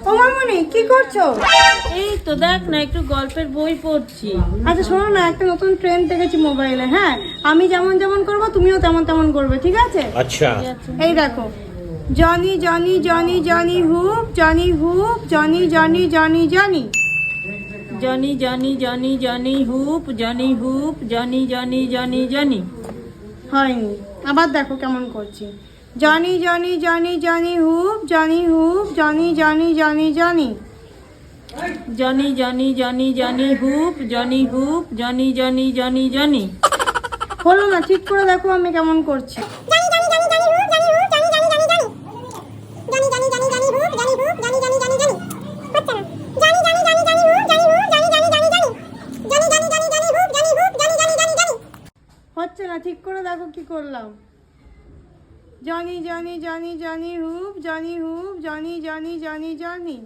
ও মামনি কি করছো? এই তো দেখ না, একটু গল্পের বই পড়ছি। আচ্ছা শোনো না, একটা নতুন ট্রেন্ড দেখেছি মোবাইলে। হ্যাঁ, আমি যেমন যেমন করবো তুমিও তেমন তেমন করবে, ঠিক আছে? अच्छा। ঠিক আছে। এই দেখো, জনি জনি জনি জনি হুপ জনি হুপ Johnny Johnny Johnny Johnny. Johnny Johnny Johnny Johnny হুপ জনি হুপ জনি জনি জনি জনি। হয়নি, আবার দেখো কেমন করছি। জনি জনি জনি জনি হুপ জনি হুপ Johnny Johnny Johnny Johnny. Johnny Johnny Johnny Johnny হুপ Johnny হুপ Johnny Johnny Johnny Johnny. হলো না, ঠিক করে দেখো আমি কেমন করছি। হচ্ছে না, ঠিক করে দেখো কি করলাম। জনি জনি জনি জনি হুপ জনি হুপ Johnny Johnny Johnny Johnny.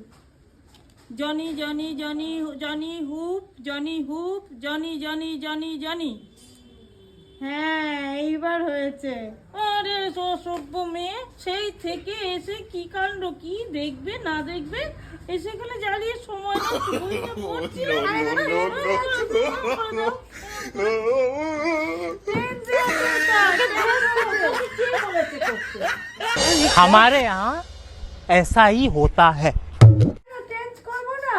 Johnny Johnny Johnny Johnny হুপ জনি হুপ জনি জনি জনি জনি। হ্যাঁ, এইবার হয়েছে। আরে সভ্য মেয়ে, সেই থেকে এসে কি কাণ্ড, কি দেখবে না দেখবে, এসে গেলে জ্বালিয়ে সময় নষ্ট করে যে পড়ছি না। हमारे यहाँ ऐसा ही होता है। চেঞ্জ করবো না।